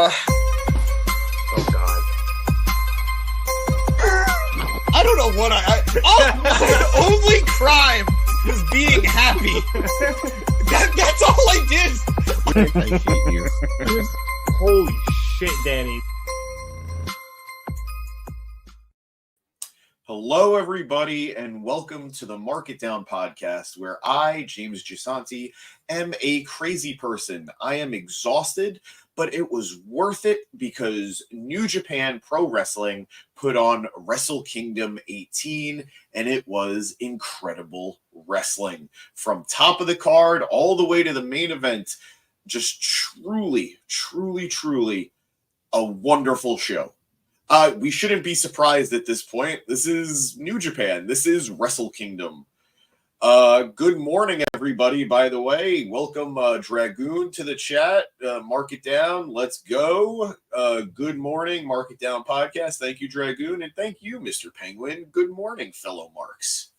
Oh God. I don't know what my only crime was being happy. That's all I did. I hate you. Holy shit, Danny. Hello, everybody, and welcome to the Mark It Down podcast, where I, James Gisanti, am a crazy person. I am exhausted, but it was worth it because New Japan Pro Wrestling put on Wrestle Kingdom 18, and it was incredible wrestling. From top of the card all the way to the main event, just truly a wonderful show. We shouldn't be surprised at this point. This is New Japan. This is Wrestle Kingdom. Good morning, everybody, by the way. Welcome, Dragoon, to the chat. Mark It Down. Let's go. Good morning, Mark It Down podcast. Thank you, Dragoon, and thank you, Mr. Penguin. Good morning, fellow Marks.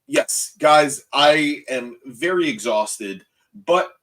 Yes, guys, I am very exhausted, but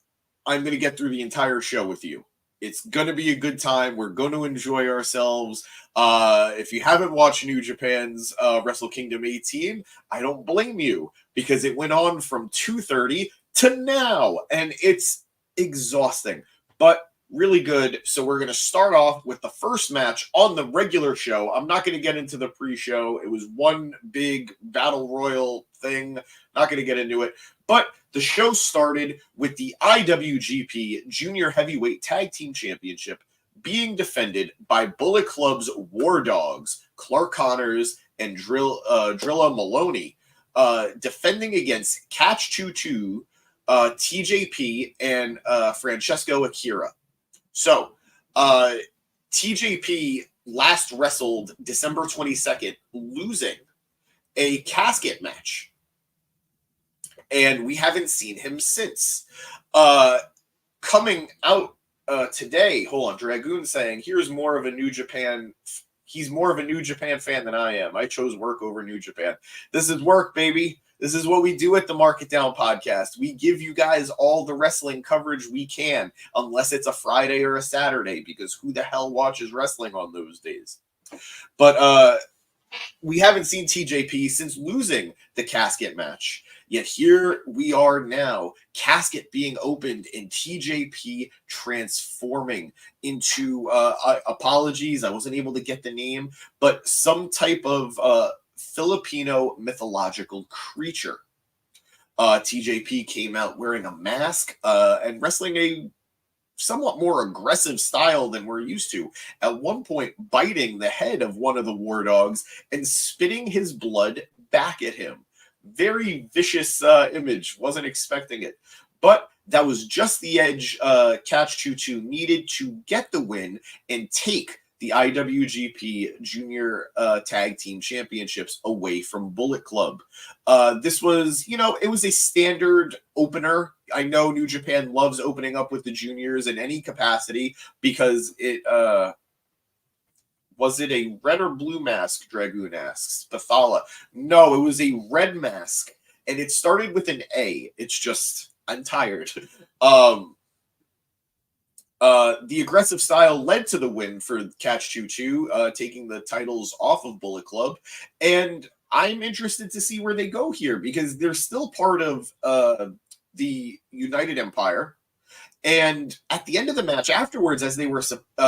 I'm going to get through the entire show with you. It's going to be a good time. We're going to enjoy ourselves. If you haven't watched New Japan's Wrestle Kingdom 18, I don't blame you because it went on from 2:30 to now, and it's exhausting, but really good. So we're going to start off with the first match on the regular show. I'm not going to get into the pre-show. It was one big battle royal thing. Not going to get into it, but the show started with the IWGP Junior Heavyweight Tag Team Championship being defended by Bullet Club's War Dogs, Clark Connors and Drilla Maloney, defending against Catch 22, TJP, and Francesco Akira. So, TJP last wrestled December 22nd, losing a casket match. And we haven't seen him since. Coming out today, hold on, Dragoon saying, here's more of a New Japan. He's more of a New Japan fan than I am. I chose work over New Japan. This is work, baby. This is what we do at the Mark It Down podcast. We give you guys all the wrestling coverage we can, unless it's a Friday or a Saturday, because who the hell watches wrestling on those days? But we haven't seen TJP since losing the casket match. Yet here we are now, casket being opened and TJP transforming into, apologies, I wasn't able to get the name, but some type of Filipino mythological creature. TJP came out wearing a mask and wrestling a somewhat more aggressive style than we're used to. At one point, biting the head of one of the War Dogs and spitting his blood back at him. Very vicious image. Wasn't expecting it. But that was just the edge Catch 22 needed to get the win and take the IWGP Junior Tag Team Championships away from Bullet Club. This was, it was a standard opener. I know New Japan loves opening up with the juniors in any capacity because it... Was it a red or blue mask, Dragoon asks. Pathala. No, it was a red mask. And it started with an A. It's just, I'm tired. The aggressive style led to the win for Catch 22, taking the titles off of Bullet Club. And I'm interested to see where they go here because they're still part of the United Empire. And at the end of the match afterwards, as they were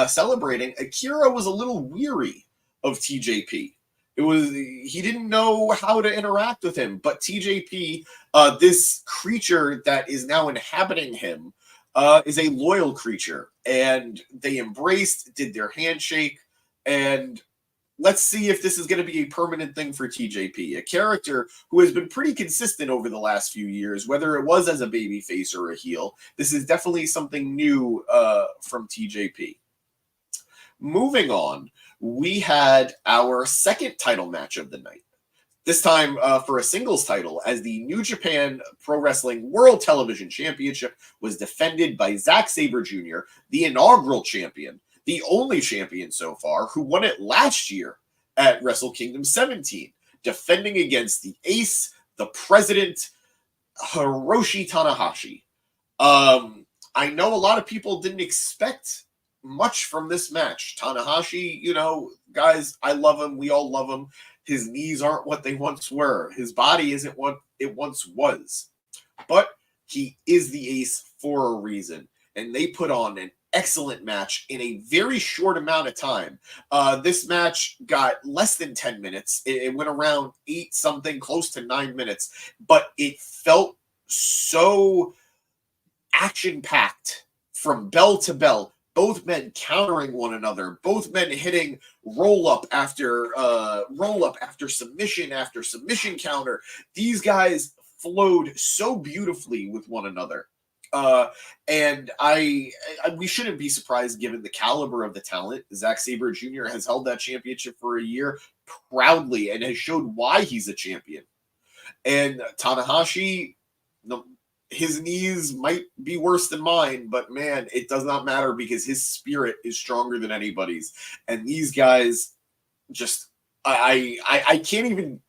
celebrating, Akira was a little weary of TJP. He didn't know how to interact with him, but TJP, this creature that is now inhabiting him, is a loyal creature. And they embraced, did their handshake, and let's see if this is going to be a permanent thing for TJP, a character who has been pretty consistent over the last few years, whether it was as a babyface or a heel. This is definitely something new from TJP. Moving on, we had our second title match of the night. This time for a singles title, as the New Japan Pro Wrestling World Television Championship was defended by Zack Sabre Jr., the inaugural champion, the only champion so far, who won it last year at Wrestle Kingdom 17, defending against the ace, the president, Hiroshi Tanahashi. I know a lot of people didn't expect much from this match. Tanahashi, you know, guys, I love him. We all love him. His knees aren't what they once were. His body isn't what it once was. But he is the ace for a reason. And they put on an excellent match in a very short amount of time. This match got less than 10 minutes. It went around 8 something, close to 9 minutes. But it felt so action-packed from bell to bell. Both men countering one another. Both men hitting roll-up after submission after submission counter. These guys flowed so beautifully with one another. And we shouldn't be surprised given the caliber of the talent. Zack Sabre Jr. has held that championship for a year proudly and has showed why he's a champion. And Tanahashi, his knees might be worse than mine, but man, it does not matter because his spirit is stronger than anybody's. And these guys just, I can't even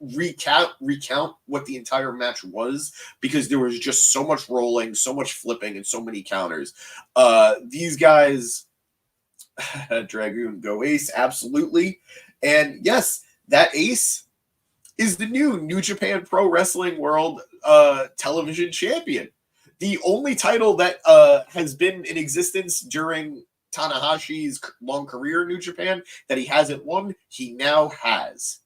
recount what the entire match was because there was just so much rolling, so much flipping, and so many counters. These guys, Dragoon, go ace, absolutely. And yes, that ace is the New Japan Pro Wrestling World Television Champion. The only title that has been in existence during Tanahashi's long career in New Japan that he hasn't won, he now has.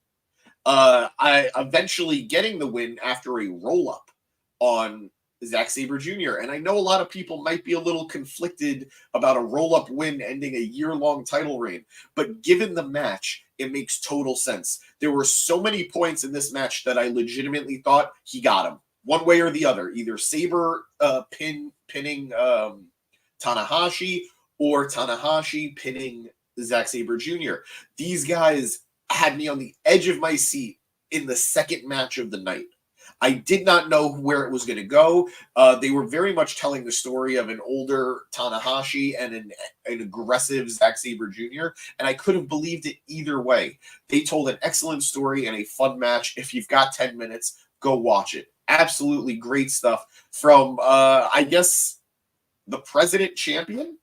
I eventually getting the win after a roll-up on Zack Sabre Jr. And I know a lot of people might be a little conflicted about a roll-up win ending a year-long title reign, but given the match, it makes total sense. There were so many points in this match that I legitimately thought he got him one way or the other, either Sabre pinning Tanahashi or Tanahashi pinning Zack Sabre Jr. These guys had me on the edge of my seat in the second match of the night. I did not know where it was going to go. They were very much telling the story of an older Tanahashi and an aggressive Zack Sabre Jr., and I could have believed it either way. They told an excellent story and a fun match. If you've got 10 minutes, go watch it. Absolutely great stuff from, I guess, the President Champion.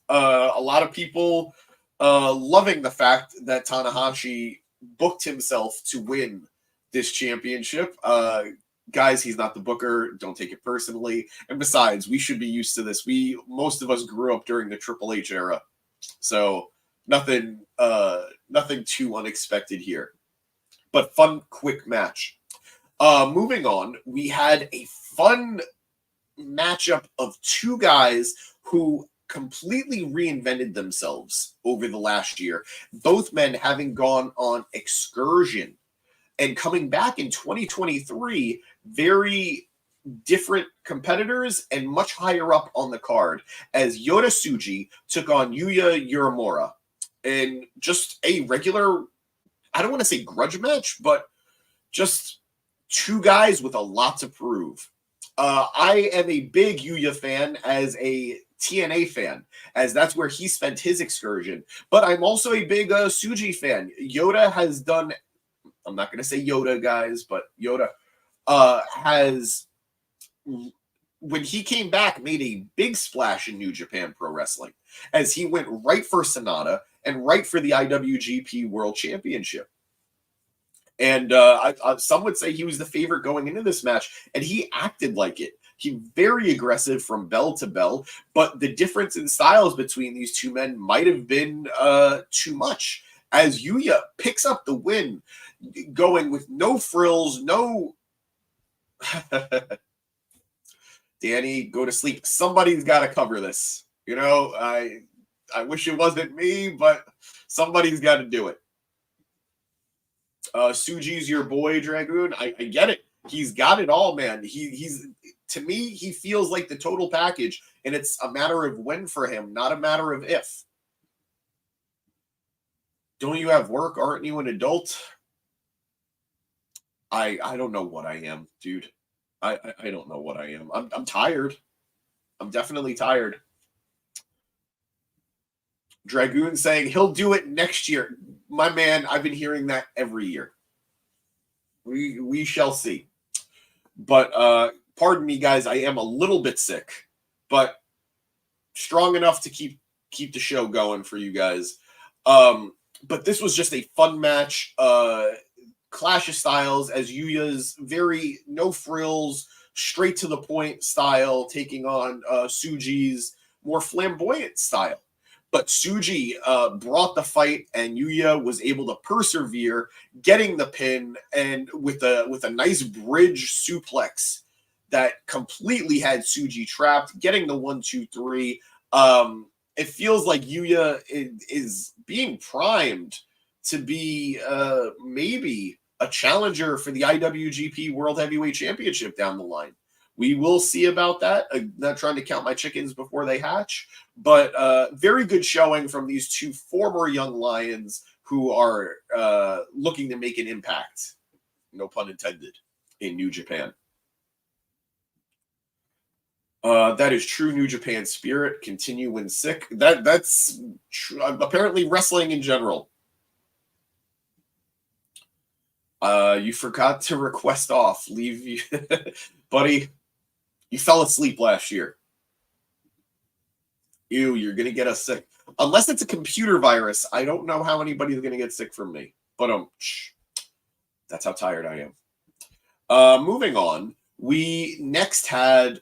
A lot of people loving the fact that Tanahashi booked himself to win this championship. Guys, he's not the booker. Don't take it personally. And besides, we should be used to this. Most of us grew up during the Triple H era. So nothing too unexpected here. But fun, quick match. Moving on, we had a fun matchup of two guys who completely reinvented themselves over the last year. Both men having gone on excursion and coming back in 2023, very different competitors and much higher up on the card, as Yota Tsuji took on Yuya Uemura in just a regular, I don't want to say grudge match, but just two guys with a lot to prove. I am a big Yuya fan as a TNA fan, as that's where he spent his excursion. But I'm also a big Tsuji fan. Yota has done, I'm not going to say Yoda, guys, but Yota has, when he came back, made a big splash in New Japan Pro Wrestling, as he went right for Sonata and right for the IWGP World Championship. And some would say he was the favorite going into this match, and he acted like it. He very aggressive from bell to bell, but the difference in styles between these two men might have been too much, as Yuya picks up the win, going with no frills, no... Danny, go to sleep. Somebody's got to cover this. You know, I wish it wasn't me, but somebody's got to do it. Tsuji's your boy, Dragoon. I get it. He's got it all, man. He's to me, he feels like the total package, and it's a matter of when for him, not a matter of if. Don't you have work? Aren't you an adult? I don't know what I am, dude. I don't know what I am. I'm tired. I'm definitely tired. Dragoon saying he'll do it next year. My man, I've been hearing that every year. We shall see. But pardon me, guys, I am a little bit sick. but strong enough to keep the show going for you guys. But this was just a fun match. Clash of styles as Yuya's very no frills, straight to the point style, taking on Tsuji's more flamboyant style. But Tsuji brought the fight, and Yuya was able to persevere, getting the pin, and with a nice bridge suplex that completely had Tsuji trapped, getting the 1-2-3. It feels like Yuya is being primed to be maybe a challenger for the IWGP World Heavyweight Championship down the line. We will see about that. I'm not trying to count my chickens before they hatch, but very good showing from these two former young lions who are looking to make an impact, no pun intended, in New Japan. That is true New Japan spirit. Continue when sick. That's apparently wrestling in general. You forgot to request off. Leave you, buddy. You fell asleep last year. Ew, you're gonna get us sick. Unless it's a computer virus, I don't know how anybody's gonna get sick from me. But that's how tired I am. Moving on, we next had.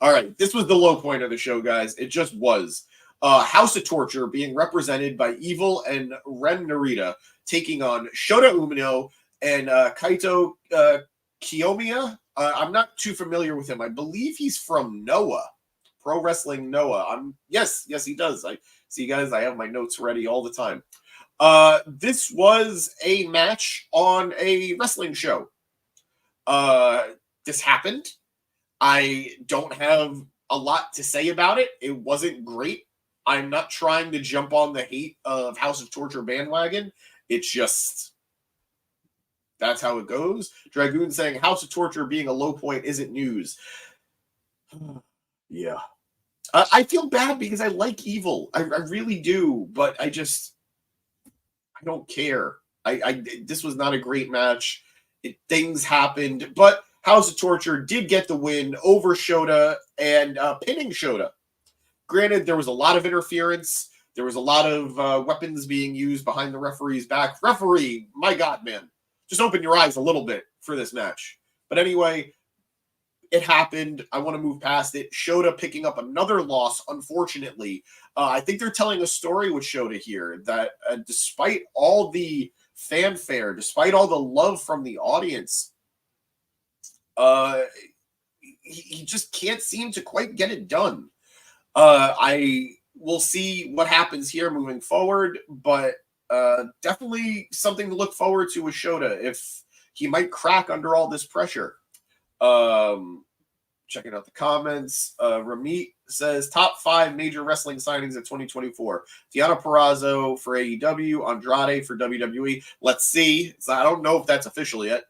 All right, this was the low point of the show, guys. It just was. House of Torture being represented by Evil and Ren Narita taking on Shota Umino and Kaito Kiyomiya. I'm not too familiar with him. I believe he's from Noah, Pro Wrestling Noah. Yes, he does. I see, guys. I have my notes ready all the time. This was a match on a wrestling show. This happened. I don't have a lot to say about it. It wasn't great. I'm not trying to jump on the hate of House of Torture bandwagon. It's just, that's how it goes. Dragoon saying House of Torture being a low point isn't news. Yeah. I feel bad because I like Evil. I really do, but I don't care. This was not a great match. Things happened, but House of Torture did get the win over Shota and pinning Shota. Granted, there was a lot of interference. There was a lot of weapons being used behind the referee's back. Referee, my God, man. Just open your eyes a little bit for this match. But anyway, it happened. I want to move past it. Shota picking up another loss, unfortunately. I think they're telling a story with Shota here that despite all the fanfare, despite all the love from the audience, he just can't seem to quite get it done. I will see what happens here moving forward, but definitely something to look forward to with Shota if he might crack under all this pressure. Checking out the comments. Ramit says top 5 major wrestling signings of 2024. Deonna Purrazzo for AEW, Andrade for WWE. Let's see. So I don't know if that's official yet.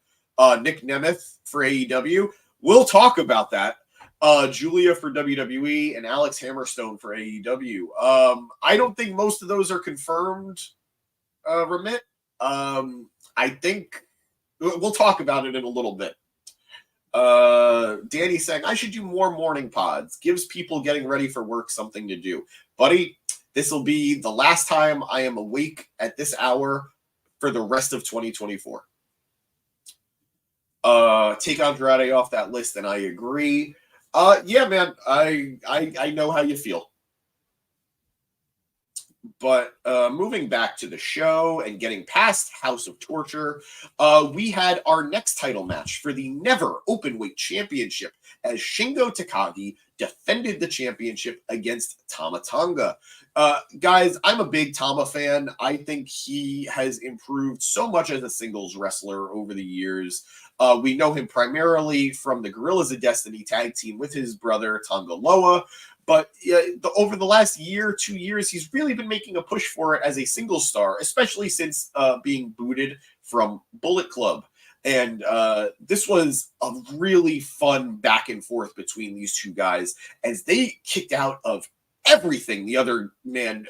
Nick Nemeth for AEW. We'll talk about that. Julia for WWE and Alex Hammerstone for AEW. I don't think most of those are confirmed, Ramit. I think we'll talk about it in a little bit. Danny saying, I should do more morning pods. Gives people getting ready for work something to do. Buddy, this will be the last time I am awake at this hour for the rest of 2024. Take Andrade off that list, and I agree. Yeah, man, I know how you feel. But moving back to the show and getting past House of Torture, we had our next title match for the Never Openweight Championship as Shingo Takagi defended the championship against Tama Tonga. Guys, I'm a big Tama fan. I think he has improved so much as a singles wrestler over the years. We know him primarily from the Gorillas of Destiny tag team with his brother Tonga Loa. But over the last year, 2 years, he's really been making a push for it as a single star, especially since being booted from Bullet Club. And this was a really fun back and forth between these two guys as they kicked out of everything the other man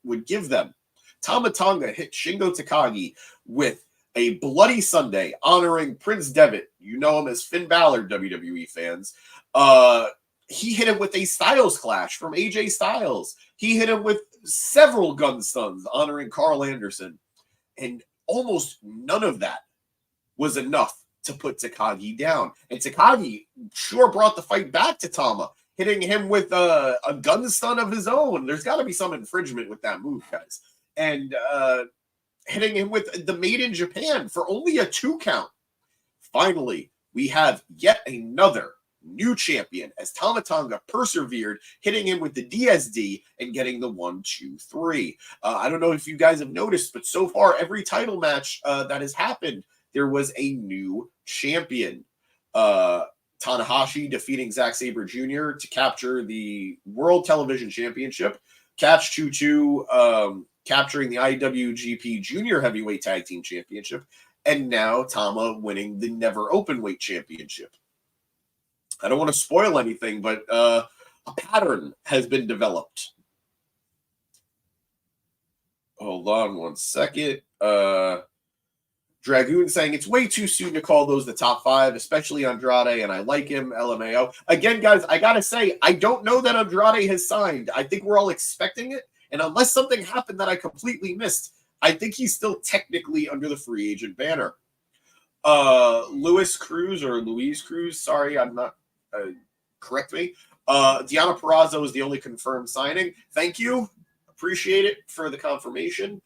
would give them. Tama Tonga hit Shingo Takagi with a Bloody Sunday honoring Prince Devitt. You know him as Finn Balor, WWE fans. he hit him with a Styles Clash from AJ Styles. He hit him with several gun stuns honoring Carl Anderson. And almost none of that was enough to put Takagi down. And Takagi sure brought the fight back to Tama, hitting him with a gun stun of his own. There's got to be some infringement with that move, guys. And hitting him with the Made in Japan for only a 2 count. Finally, we have yet another new champion as Tama Tonga persevered, hitting him with the DSD and getting the 1-2-3. I don't know if you guys have noticed, but so far, every title match that has happened, there was a new champion. Tanahashi defeating Zack Sabre Jr. to capture the World Television Championship. Catch 2-2 capturing the IWGP Junior Heavyweight Tag Team Championship. And now Tama winning the Never Openweight Championship. I don't want to spoil anything, but a pattern has been developed. Hold on one second. Dragoon saying it's way too soon to call those the top 5, especially Andrade, and I like him, LMAO. Again, guys, I got to say, I don't know that Andrade has signed. I think we're all expecting it, and unless something happened that I completely missed, I think he's still technically under the free agent banner. Louise Cruz, sorry, I'm not, correct me. Deonna Purrazzo is the only confirmed signing. Thank you. Appreciate it for the confirmation.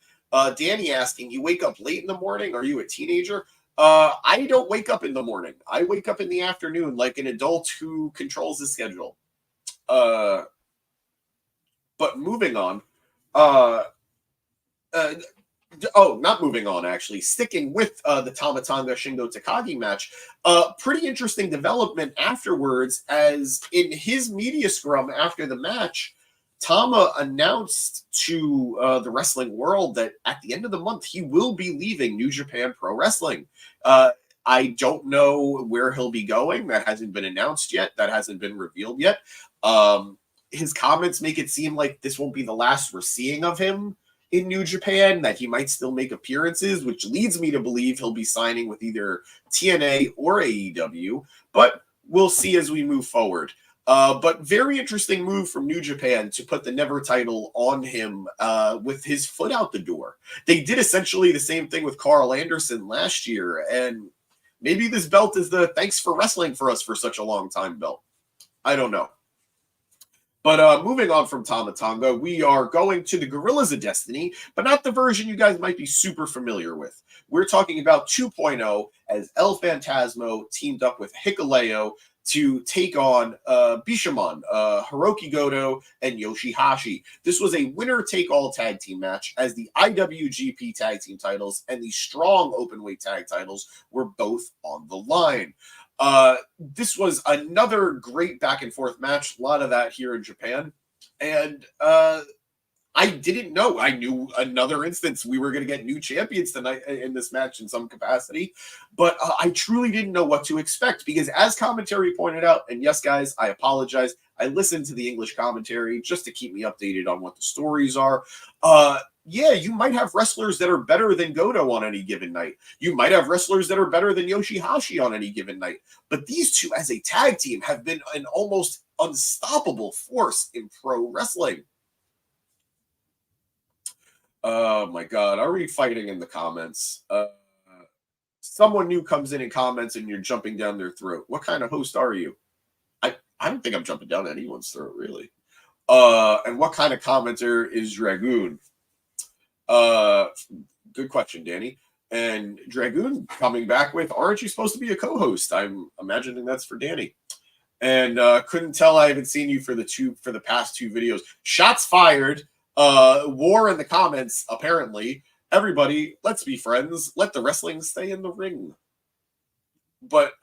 Danny asking, you wake up late in the morning? Are you a teenager? I don't wake up in the morning. I wake up in the afternoon like an adult who controls the schedule. But moving on. Not moving on, actually. Sticking with the Tama Tonga Shingo Takagi match. Pretty interesting development afterwards, as in his media scrum after the match, Tama announced to the wrestling world that at the end of the month, he will be leaving New Japan Pro Wrestling. I don't know where he'll be going. That hasn't been announced yet. That hasn't been revealed yet. His comments make it seem like this won't be the last we're seeing of him in New Japan, that he might still make appearances, which leads me to believe he'll be signing with either TNA or AEW, but we'll see as we move forward. But very interesting move from New Japan to put the Never title on him with his foot out the door. They did essentially the same thing with Carl Anderson last year, and maybe this belt is the thanks for wrestling for us for such a long time belt. I don't know. But moving on from Tama Tonga, we are going to the Gorillas of Destiny, but not the version you guys might be super familiar with. We're talking about 2.0 as El Phantasmo teamed up with Hikuleo to take on Bishamon, Hiroki Goto, and Yoshihashi. This was a winner-take-all tag team match as the IWGP tag team titles and the strong openweight tag titles were both on the line. This was another great back-and-forth match, a lot of that here in Japan. And I didn't know. I knew another instance we were going to get new champions tonight in this match in some capacity, but I truly didn't know what to expect because as commentary pointed out, and yes, guys, I apologize. I listened to the English commentary just to keep me updated on what the stories are. Yeah, you might have wrestlers that are better than Goto on any given night. You might have wrestlers that are better than Yoshihashi on any given night. But these two as a tag team have been an almost unstoppable force in pro wrestling. Oh my God, are we fighting in the comments? Someone new comes in and comments and you're jumping down their throat. What kind of host are you? I don't think I'm jumping down anyone's throat, really. And what kind of commenter is Dragoon? Good question, Danny. And Dragoon coming back with, aren't you supposed to be a co-host? I'm imagining that's for Danny. And couldn't tell I haven't seen you for the past 2 videos. Shots fired. War in the comments, apparently. Everybody, let's be friends. Let the wrestling stay in the ring. But,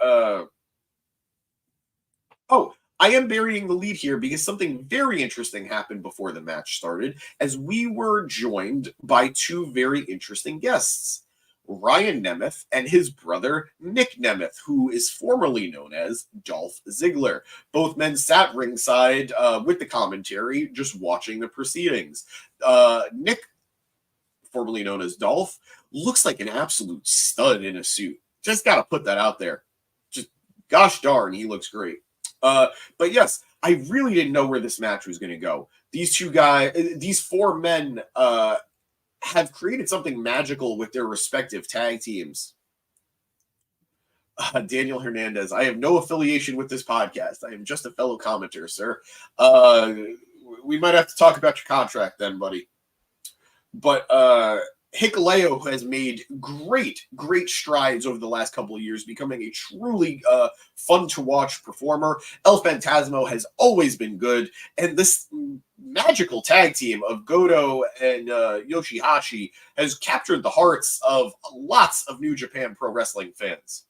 I am burying the lead here because something very interesting happened before the match started as we were joined by 2 very interesting guests. Ryan Nemeth and his brother Nick Nemeth, who is formerly known as Dolph Ziggler. Both men sat ringside with the commentary, just watching the proceedings. Nick, formerly known as Dolph, looks like an absolute stud in a suit. Just got to put that out there. Just gosh darn, he looks great. But yes, I really didn't know where this match was going to go. These four men have created something magical with their respective tag teams. Daniel Hernandez, I have no affiliation with this podcast. I am just a fellow commenter, sir. We might have to talk about your contract then, buddy. But Hikuleo has made great strides over the last couple of years, becoming a truly fun to watch performer. El Phantasmo has always been good, and this magical tag team of Goto and Yoshihashi has captured the hearts of lots of New Japan Pro Wrestling fans.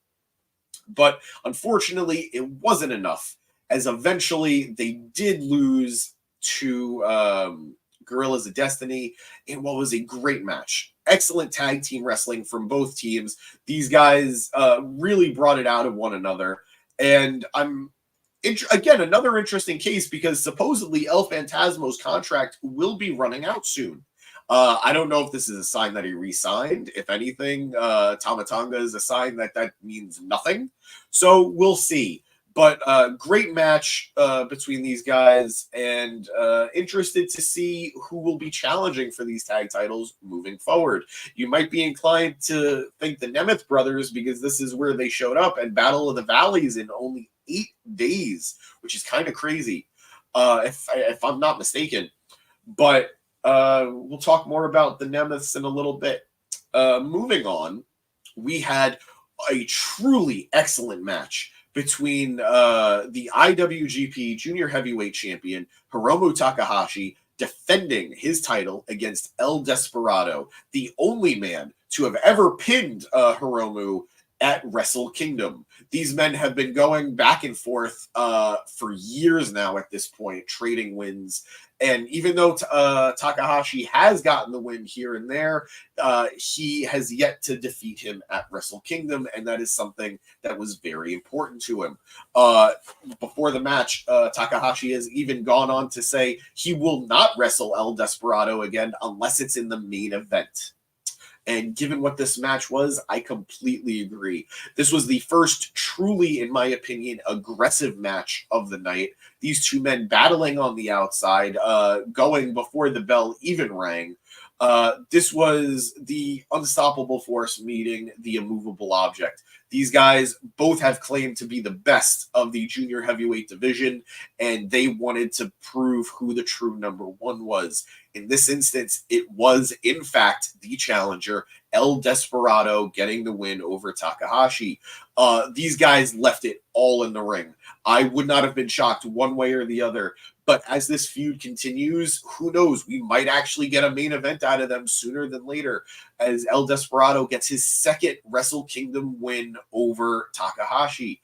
But unfortunately, it wasn't enough, as eventually they did lose to Guerrillas of Destiny in what was a great match. Excellent tag team wrestling from both teams. These guys really brought it out of one another. And again, another interesting case, because supposedly El Phantasmo's contract will be running out soon. I don't know if this is a sign that he re-signed. If anything, Tama Tonga is a sign that means nothing. So we'll see. But great match between these guys, and interested to see who will be challenging for these tag titles moving forward. You might be inclined to think the Nemeth brothers, because this is where they showed up at Battle of the Valleys in only 8 days, which is kind of crazy, if I'm not mistaken. But we'll talk more about the Nemeths in a little bit. Moving on, we had a truly excellent match between the IWGP Junior Heavyweight Champion Hiromu Takahashi defending his title against El Desperado, the only man to have ever pinned Hiromu at Wrestle Kingdom. These men have been going back and forth for years now at this point, trading wins. And even though Takahashi has gotten the win here and there, he has yet to defeat him at Wrestle Kingdom, and that is something that was very important to him. Before the match, Takahashi has even gone on to say he will not wrestle El Desperado again unless it's in the main event. And given what this match was, I completely agree. This was the first truly, in my opinion, aggressive match of the night. These two men battling on the outside, going before the bell even rang. This was the unstoppable force meeting the immovable object. These guys both have claimed to be the best of the junior heavyweight division, and they wanted to prove who the true number one was. In this instance, it was, in fact, the challenger, El Desperado, getting the win over Takahashi. These guys left it all in the ring. I would not have been shocked one way or the other. But as this feud continues, who knows? We might actually get a main event out of them sooner than later, as El Desperado gets his second Wrestle Kingdom win over Takahashi.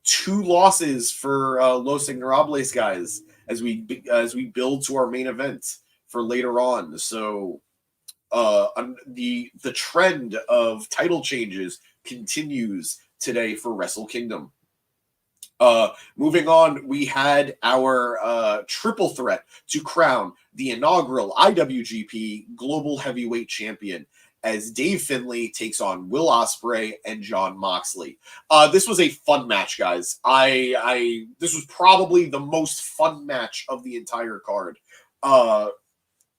Two losses for Los Ignorables guys as we build to our main event for later on. So the trend of title changes continues today for Wrestle Kingdom. Moving on, we had our triple threat to crown the inaugural IWGP Global Heavyweight Champion, as Dave Finlay takes on Will Ospreay and Jon Moxley. This was a fun match, guys. This was probably the most fun match of the entire card.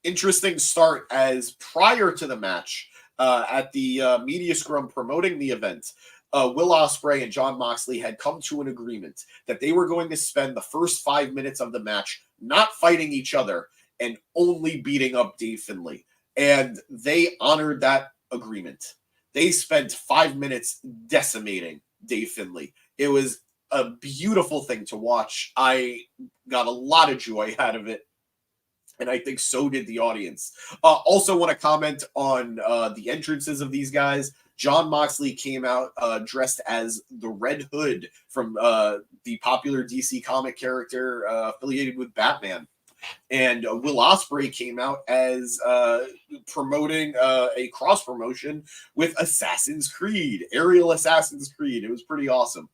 Interesting start, as prior to the match, at the media scrum promoting the event, Will Ospreay and Jon Moxley had come to an agreement that they were going to spend the first 5 minutes of the match not fighting each other and only beating up Dave Finlay. And they honored that agreement. They spent 5 minutes decimating Dave Finlay. It was a beautiful thing to watch. I got a lot of joy out of it, and I think so did the audience. Also want to comment on the entrances of these guys. Jon Moxley came out dressed as the Red Hood from the popular DC comic character affiliated with Batman. And Will Ospreay came out as promoting a cross promotion with Assassin's Creed, Aerial Assassin's Creed. It was pretty awesome.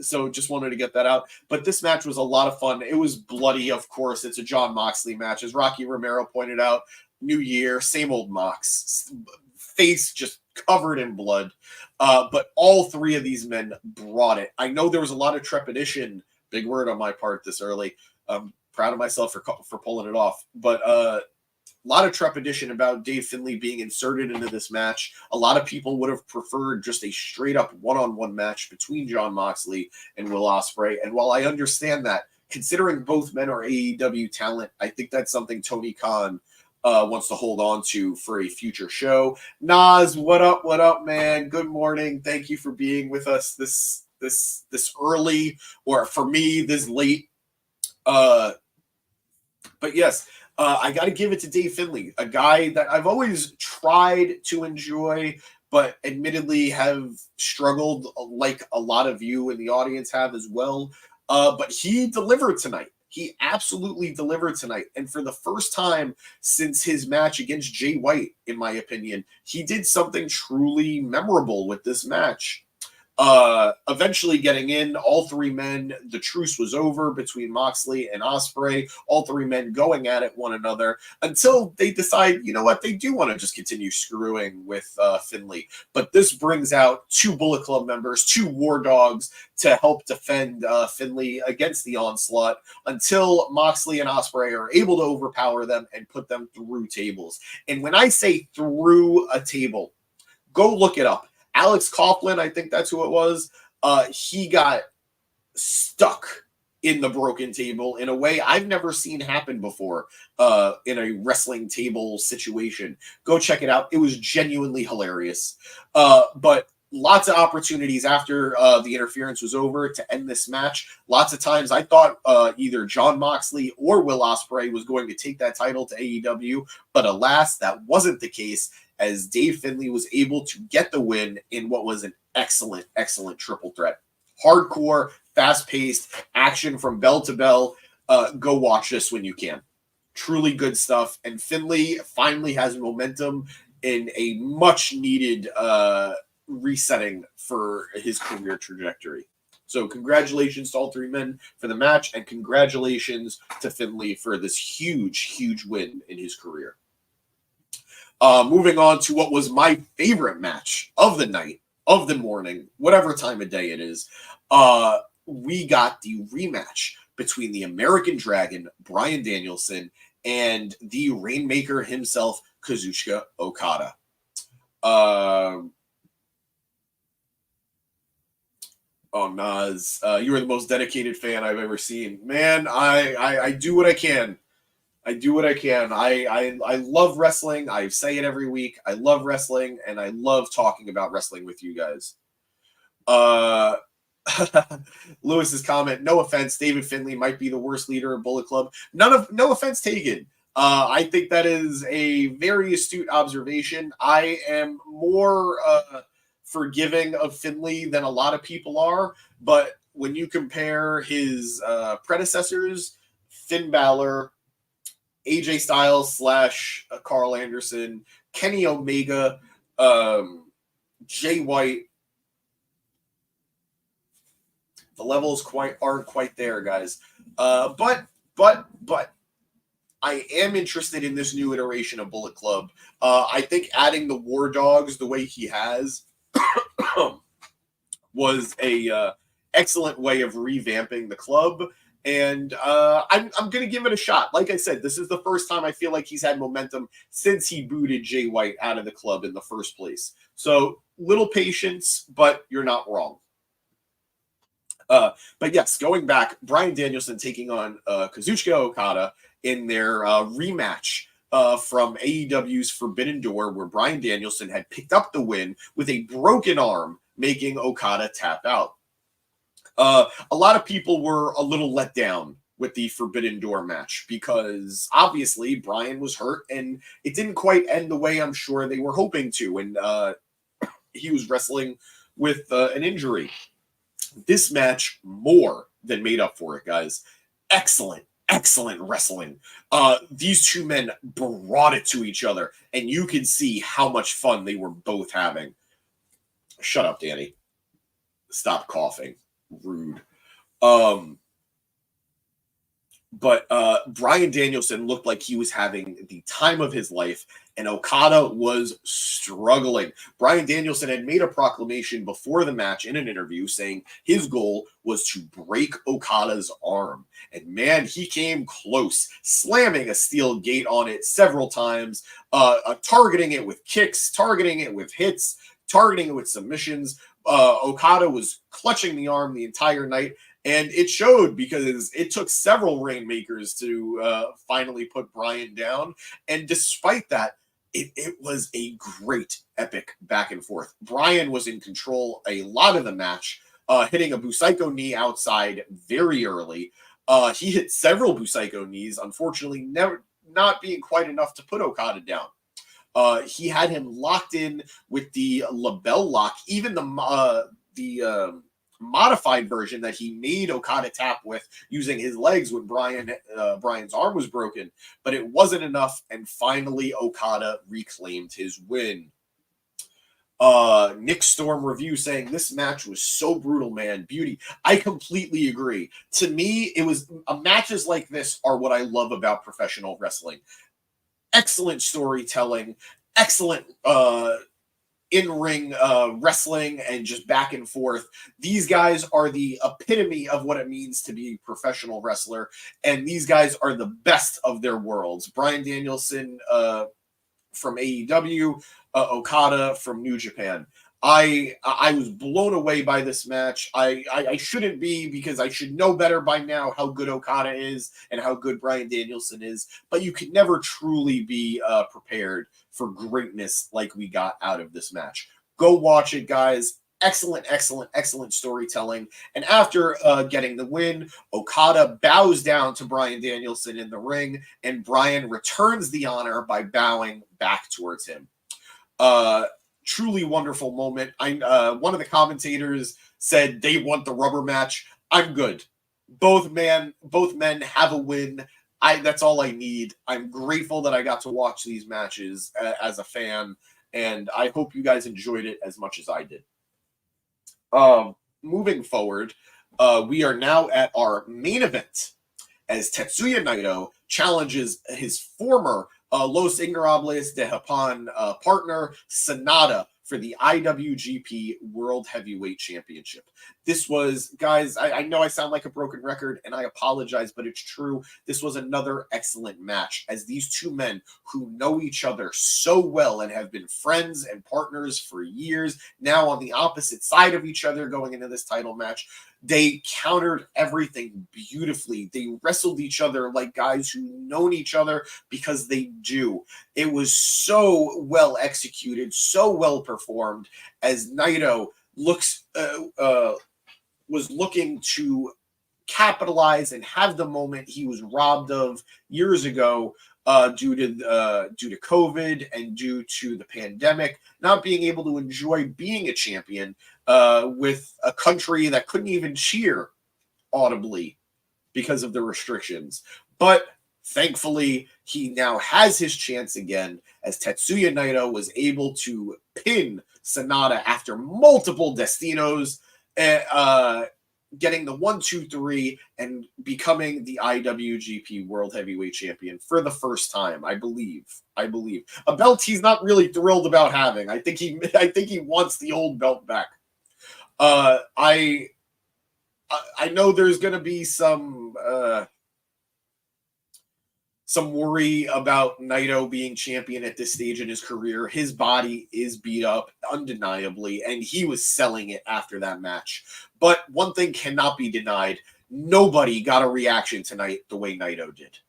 So just wanted to get that out. But this match was a lot of fun. It was bloody, of course. It's a Jon Moxley match. As Rocky Romero pointed out, new year, same old Mox. Face just covered in blood. But all three of these men brought it. I know there was a lot of trepidation, big word on my part this early. I'm proud of myself for pulling it off. But a lot of trepidation about Dave Finlay being inserted into this match. A lot of people would have preferred just a straight-up one-on-one match between Jon Moxley and Will Ospreay. And while I understand that, considering both men are AEW talent, I think that's something Tony Khan wants to hold on to for a future show. Nas, what up, man? Good morning. Thank you for being with us this early, or for me, this late. But yes, I got to give it to Dave Finlay, a guy that I've always tried to enjoy, but admittedly have struggled, like a lot of you in the audience have as well. But he delivered tonight. He absolutely delivered tonight. And for the first time since his match against Jay White, in my opinion, he did something truly memorable with this match. Eventually getting in, all three men, the truce was over between Moxley and Ospreay, all three men going at it one another until they decide, you know what, they do want to just continue screwing with Finlay. But this brings out two Bullet Club members, two War Dogs, to help defend Finlay against the onslaught until Moxley and Ospreay are able to overpower them and put them through tables. And when I say through a table, go look it up. Alex Coughlin, I think that's who it was, he got stuck in the broken table in a way I've never seen happen before in a wrestling table situation. Go check it out. It was genuinely hilarious. But lots of opportunities after the interference was over to end this match. Lots of times I thought either Jon Moxley or Will Ospreay was going to take that title to AEW, but alas, that wasn't the case, as Dave Finlay was able to get the win in what was an excellent, excellent triple threat. Hardcore, fast-paced, action from bell to bell. Go watch this when you can. Truly good stuff. And Finlay finally has momentum in a much-needed resetting for his career trajectory. So congratulations to all three men for the match, and congratulations to Finlay for this huge, huge win in his career. Moving on to what was my favorite match of the night, of the morning, whatever time of day it is. We got the rematch between the American Dragon, Bryan Danielson, and the Rainmaker himself, Kazuchika Okada. Oh, Nas, you are the most dedicated fan I've ever seen. Man, I do what I can. I do what I can. I love wrestling. I say it every week. I love wrestling, and I love talking about wrestling with you guys. Lewis's comment, no offense, David Finlay might be the worst leader of Bullet Club. No offense taken. I think that is a very astute observation. I am more forgiving of Finlay than a lot of people are, but when you compare his predecessors, Finn Balor, AJ Styles / Carl Anderson, Kenny Omega, Jay White, the levels aren't quite there, guys. But I am interested in this new iteration of Bullet Club. I think adding the War Dogs the way he has was a excellent way of revamping the club. And I'm going to give it a shot. Like I said, this is the first time I feel like he's had momentum since he booted Jay White out of the club in the first place. So little patience, but you're not wrong. But yes, going back, Bryan Danielson taking on Kazuchika Okada in their rematch from AEW's Forbidden Door, where Bryan Danielson had picked up the win with a broken arm, making Okada tap out. A lot of people were a little let down with the Forbidden Door match because obviously Bryan was hurt and it didn't quite end the way I'm sure they were hoping to. And he was wrestling with an injury. This match more than made up for it, guys. Excellent wrestling. These two men brought it to each other, and you could see how much fun they were both having. Shut up, Danny. Stop coughing. Rude. But Bryan Danielson looked like he was having the time of his life, and Okada was struggling. Bryan Danielson had made a proclamation before the match in an interview saying his goal was to break Okada's arm. And man, he came close, slamming a steel gate on it several times, targeting it with kicks, targeting it with hits, targeting it with submissions. Okada was clutching the arm the entire night, and it showed because it took several rainmakers to finally put Bryan down. And despite that, it was a great, epic back and forth. Bryan was in control a lot of the match, hitting a Busaiku knee outside very early. He hit several Busaiku knees, unfortunately, not being quite enough to put Okada down. He had him locked in with the label lock, even the modified version that he made Okada tap with using his legs when Bryan's arm was broken, but it wasn't enough, and finally Okada reclaimed his win. Nick Storm review saying this match was so brutal, man. Beauty. I completely agree. To me, it was matches like this are what I love about professional wrestling. Excellent storytelling, excellent in-ring wrestling, and just back and forth. These guys are the epitome of what it means to be a professional wrestler, and these guys are the best of their worlds. Bryan Danielson from AEW, Okada from New Japan. I was blown away by this match. I shouldn't be, because I should know better by now how good Okada is and how good Bryan Danielson is, but you can never truly be prepared for greatness like we got out of this match. Go watch it, guys. Excellent, excellent, excellent storytelling. And after getting the win, Okada bows down to Bryan Danielson in the ring, and Bryan returns the honor by bowing back towards him. Truly wonderful moment. One of the commentators said they want the rubber match. I'm good. Both men have a win. That's all I need. I'm grateful that I got to watch these matches as a fan, and I hope you guys enjoyed it as much as I did. Moving forward, we are now at our main event as Tetsuya Naito challenges his former Los Ingobernables de Japón partner Sanada for the IWGP World Heavyweight Championship. This was, guys, I know I sound like a broken record, and I apologize, but it's true. This was another excellent match, as these two men who know each other so well and have been friends and partners for years, now on the opposite side of each other going into this title match, they countered everything beautifully. They wrestled each other like guys who known each other, because they do. It was so well executed, so well performed, as Naito was looking to capitalize and have the moment he was robbed of years ago due to COVID and due to the pandemic, not being able to enjoy being a champion with a country that couldn't even cheer audibly because of the restrictions. But thankfully, he now has his chance again, as Tetsuya Naito was able to pin Sanada after multiple Destinos, getting the 1, 2, 3, and becoming the IWGP World Heavyweight Champion for the first time, I believe. A belt he's not really thrilled about having. I think he wants the old belt back. I know there's going to be some worry about Naito being champion at this stage in his career. His body is beat up, undeniably, and he was selling it after that match. But one thing cannot be denied. Nobody got a reaction tonight the way Naito did.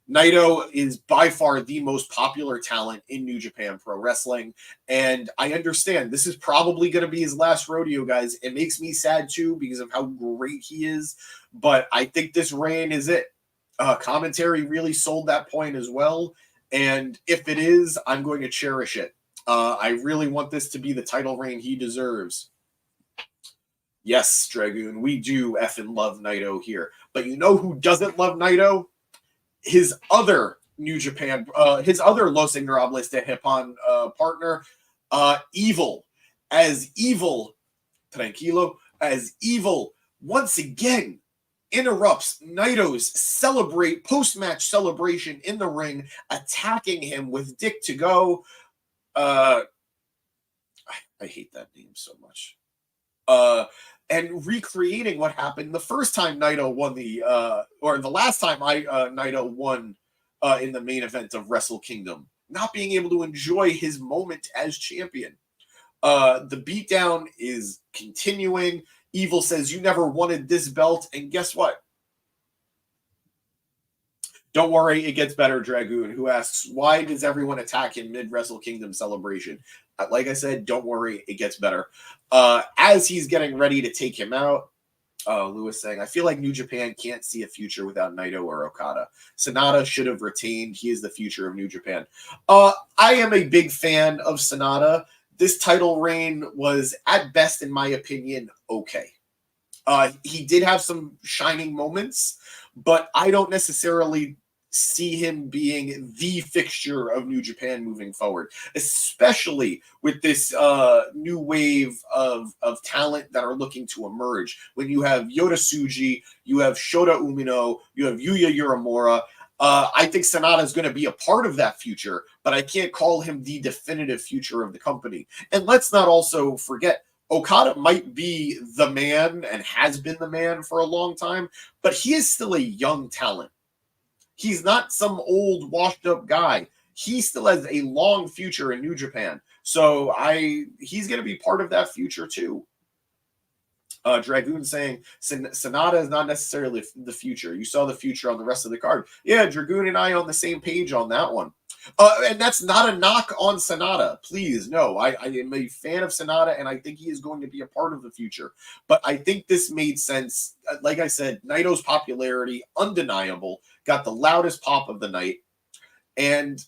Naito is by far the most popular talent in New Japan Pro Wrestling, and I understand this is probably going to be his last rodeo, guys. It makes me sad, too, because of how great he is, but I think this reign is it. Commentary really sold that point as well, and if it is, I'm going to cherish it. I really want this to be the title reign he deserves. Yes, Dragoon, we do effing love Naito here, but you know who doesn't love Naito? His other New Japan, his other Los Ingobernables de Japón partner, Evil. As Evil, tranquilo, as Evil once again interrupts Naito's post-match celebration in the ring, attacking him with Dick to go. I hate that name so much. And recreating what happened the first time Naito won or the last time Naito won in the main event of Wrestle Kingdom, not being able to enjoy his moment as champion. The beatdown is continuing. Evil says, "You never wanted this belt," and guess what? Don't worry, it gets better, Dragoon, who asks, why does everyone attack in mid-Wrestle Kingdom celebration? Like I said, don't worry, it gets better. As he's getting ready to take him out, Lewis saying, I feel like New Japan can't see a future without Naito or Okada. Sonata should have retained. He is the future of New Japan. I am a big fan of Sonata. This title reign was, at best, in my opinion, okay. He did have some shining moments, but I don't necessarily see him being the fixture of New Japan moving forward, especially with this new wave of talent that are looking to emerge. When you have Yota Tsuji, you have Shota Umino, you have Yuya Uemura. I think Sonata is going to be a part of that future, but I can't call him the definitive future of the company. And let's not also forget, Okada might be the man and has been the man for a long time, but he is still a young talent. He's not some old washed up guy. He still has a long future in New Japan. So he's going to be part of that future too. Dragoon saying Sonata is not necessarily the future. You saw the future on the rest of the card. Yeah, Dragoon and I on the same page on that one. And that's not a knock on Sonata. Please, no. I am a fan of Sonata, and I think he is going to be a part of the future. But I think this made sense. Like I said, Naito's popularity, undeniable, got the loudest pop of the night. And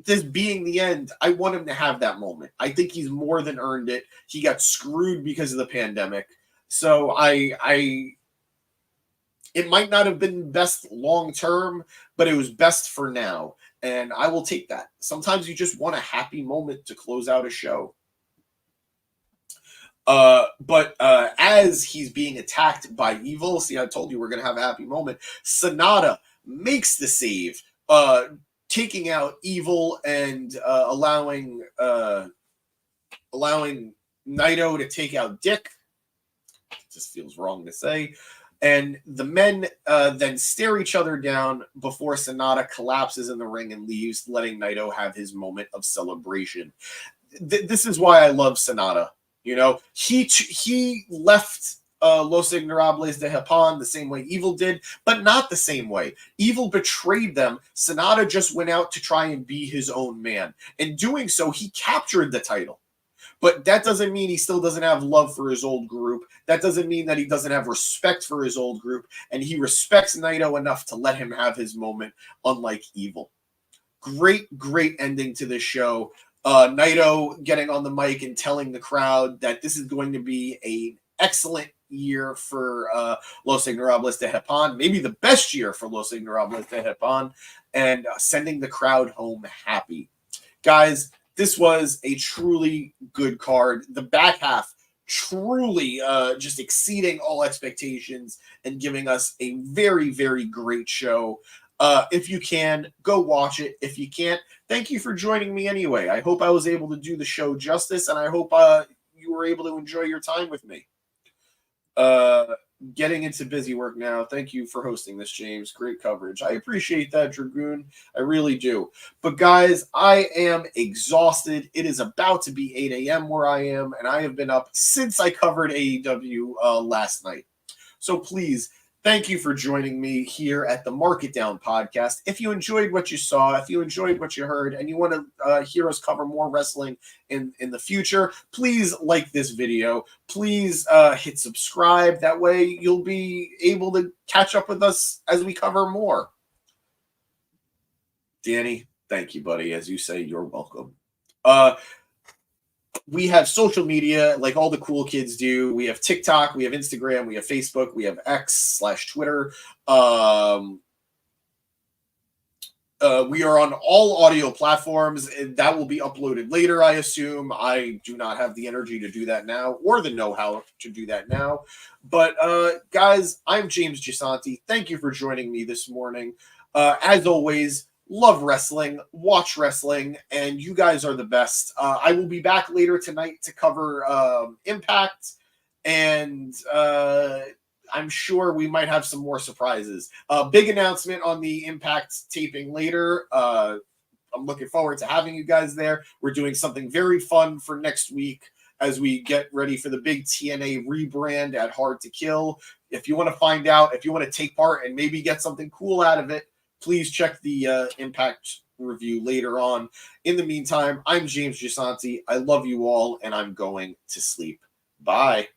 this being the end, I want him to have that moment. I think he's more than earned it. He got screwed because of the pandemic. So it might not have been best long term, but it was best for now. And I will take that. Sometimes you just want a happy moment to close out a show. But as he's being attacked by Evil, see, I told you we're going to have a happy moment. Sonata makes the save, taking out Evil and allowing Naito to take out Dick. It just feels wrong to say. And the men then stare each other down before Sonata collapses in the ring and leaves, letting Naito have his moment of celebration. This is why I love Sonata. You know, he left Los Ignorables de Japón the same way Evil did, but not the same way. Evil betrayed them. Sonata just went out to try and be his own man. In doing so, he captured the title. But that doesn't mean he still doesn't have love for his old group. That doesn't mean that he doesn't have respect for his old group. And he respects Naito enough to let him have his moment, unlike Evil. Great ending to this show. Naito getting on the mic and telling the crowd that this is going to be an excellent year for Los Ignorables de Japón. Maybe the best year for Los Ignorables de Japón. And sending the crowd home happy. Guys, this was a truly good card. The back half truly just exceeding all expectations and giving us a very, very great show. If you can, go watch it. If you can't, thank you for joining me anyway. I hope I was able to do the show justice, and I hope you were able to enjoy your time with me. Getting into busy work now. Thank you for hosting this, James. Great coverage. I appreciate that, Dragoon. I really do. But guys, I am exhausted. It is about to be 8 a.m. where I am, and I have been up since I covered AEW last night. So please, thank you for joining me here at the Mark It Down podcast. If you enjoyed what you saw, if you enjoyed what you heard, and you want to hear us cover more wrestling in the future, please like this video. Please hit subscribe. That way you'll be able to catch up with us as we cover more. Danny, thank you, buddy. As you say, you're welcome. We have social media like all the cool kids do. We have TikTok, we have Instagram, we have Facebook, we have X/Twitter. We are on all audio platforms, and that will be uploaded later, I assume. I do not have the energy to do that now or the know-how to do that now. But guys, I'm James Gisanti. Thank you for joining me this morning. As always, love wrestling, watch wrestling, and you guys are the best. I will be back later tonight to cover Impact, and I'm sure we might have some more surprises. Big announcement on the Impact taping later. I'm looking forward to having you guys there. We're doing something very fun for next week as we get ready for the big TNA rebrand at Hard to Kill. If you want to find out, if you want to take part and maybe get something cool out of it, please check the Impact review later on. In the meantime, I'm James Gisanti. I love you all, and I'm going to sleep. Bye.